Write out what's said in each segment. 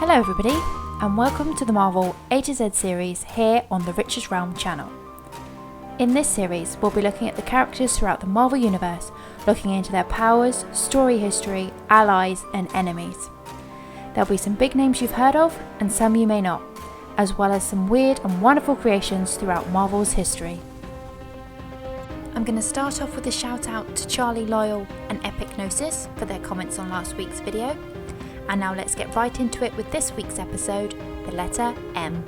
Hello everybody, and welcome to the Marvel A to Z series here on the Richest Realm channel. In this series, we'll be looking at the characters throughout the Marvel Universe, looking into their powers, story history, allies, and enemies. There'll be some big names you've heard of, and some you may not, as well as some weird and wonderful creations throughout Marvel's history. I'm going to start off with a shout out to Charlie Loyal and Epic Gnosis for their comments on last week's video. And now let's get right into it with this week's episode, the letter M.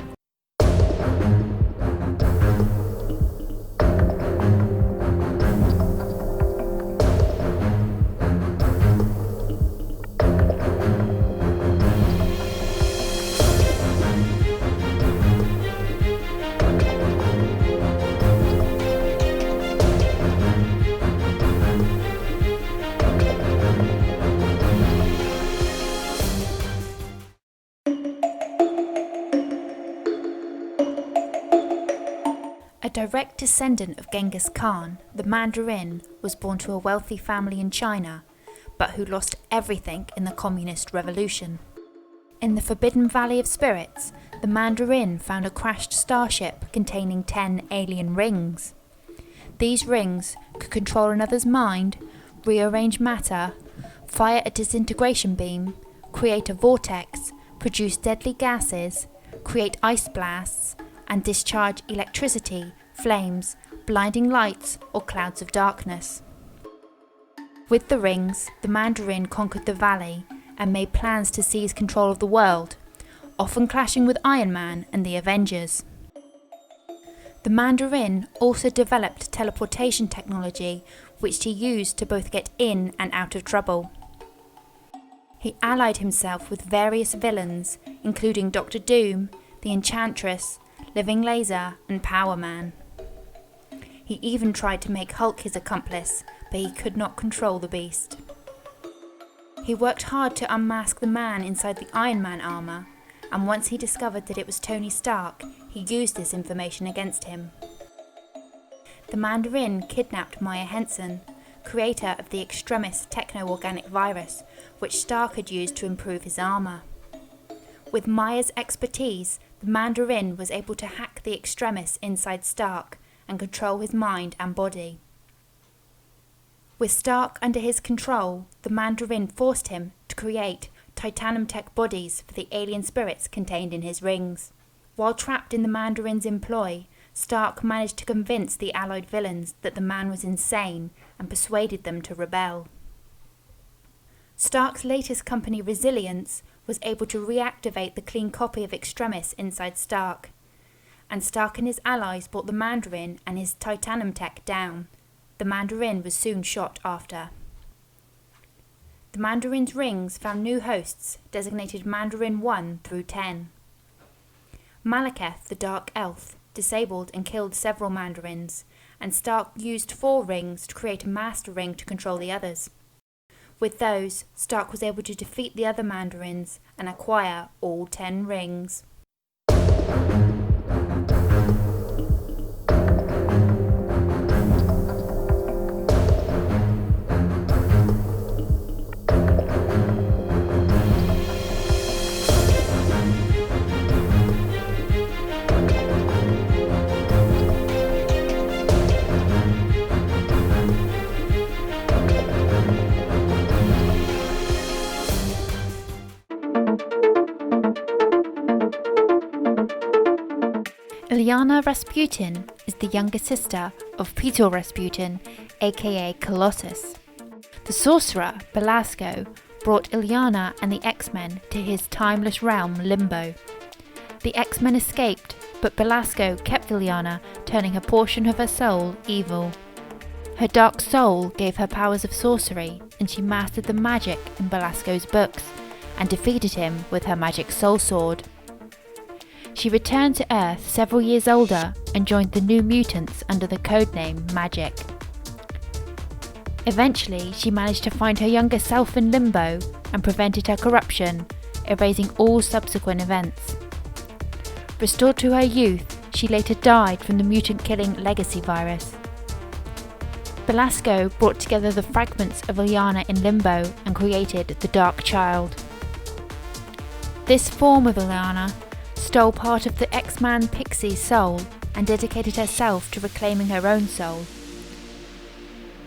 A direct descendant of Genghis Khan, the Mandarin was born to a wealthy family in China, but who lost everything in the Communist Revolution. In the Forbidden Valley of Spirits, the Mandarin found a crashed starship containing 10 alien rings. These rings could control another's mind, rearrange matter, fire a disintegration beam, create a vortex, produce deadly gases, create ice blasts, and discharge electricity, flames, blinding lights, or clouds of darkness. With the rings, the Mandarin conquered the valley and made plans to seize control of the world, often clashing with Iron Man and the Avengers. The Mandarin also developed teleportation technology, which he used to both get in and out of trouble. He allied himself with various villains, including Doctor Doom, the Enchantress, Living Laser, and Power Man. He even tried to make Hulk his accomplice, but he could not control the beast. He worked hard to unmask the man inside the Iron Man armour, and once he discovered that it was Tony Stark, he used this information against him. The Mandarin kidnapped Maya Henson, creator of the Extremis techno-organic virus, which Stark had used to improve his armour. With Maya's expertise, the Mandarin was able to hack the Extremis inside Stark and control his mind and body. With Stark under his control, the Mandarin forced him to create titanium tech bodies for the alien spirits contained in his rings. While trapped in the Mandarin's employ, Stark managed to convince the allied villains that the man was insane and persuaded them to rebel. Stark's latest company, Resilience, was able to reactivate the clean copy of Extremis inside Stark, and Stark and his allies brought the Mandarin and his titanium tech down. The Mandarin was soon shot after. The Mandarin's rings found new hosts, designated Mandarin 1 through 10. Malekith, the Dark Elf, disabled and killed several Mandarins, and Stark used 4 rings to create a master ring to control the others. With those, Stark was able to defeat the other Mandarins and acquire all 10 rings. Illyana Rasputin is the younger sister of Peter Rasputin, aka Colossus. The sorcerer, Belasco, brought Illyana and the X-Men to his timeless realm, Limbo. The X-Men escaped, but Belasco kept Illyana, turning a portion of her soul evil. Her dark soul gave her powers of sorcery, and she mastered the magic in Belasco's books, and defeated him with her magic soul sword. She returned to Earth several years older and joined the New Mutants under the codename Magik. Eventually, she managed to find her younger self in Limbo and prevented her corruption, erasing all subsequent events. Restored to her youth, she later died from the mutant-killing legacy virus. Belasco brought together the fragments of Illyana in Limbo and created the Dark Child. This form of Illyana stole part of the X-Man Pixie's soul and dedicated herself to reclaiming her own soul.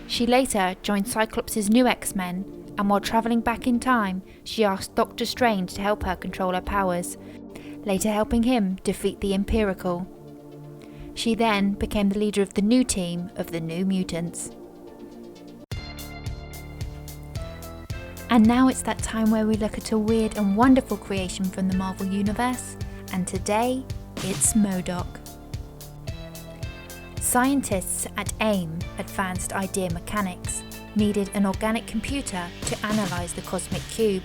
She later joined Cyclops' new X-Men, and while travelling back in time, she asked Doctor Strange to help her control her powers, later helping him defeat the Empirical. She then became the leader of the new team of the New Mutants. And now it's that time where we look at a weird and wonderful creation from the Marvel Universe, and today it's MODOK. Scientists at AIM, Advanced Idea Mechanics, needed an organic computer to analyse the cosmic cube,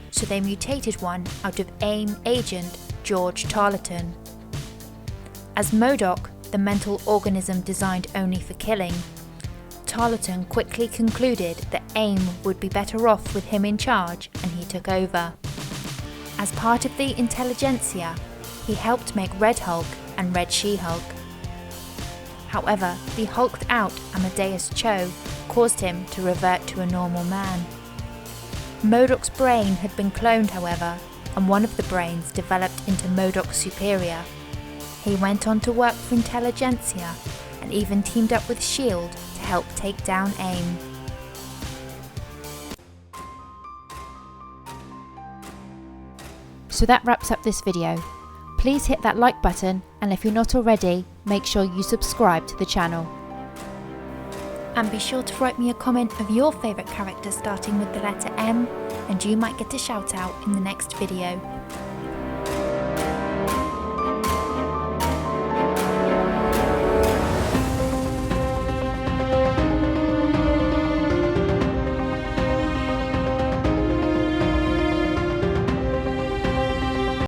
so they mutated one out of AIM agent George Tarleton. As MODOK, the mental organism designed only for killing, Tarleton quickly concluded that AIM would be better off with him in charge, and he took over. As part of the intelligentsia, he helped make Red Hulk and Red She-Hulk. However, the hulked out Amadeus Cho caused him to revert to a normal man. MODOK's brain had been cloned, however, and one of the brains developed into MODOK Superior. He went on to work for Intelligentsia and even teamed up with S.H.I.E.L.D. to help take down AIM. So that wraps up this video. Please hit that like button, and if you're not already, make sure you subscribe to the channel. And be sure to write me a comment of your favourite character starting with the letter M, and you might get a shout out in the next video.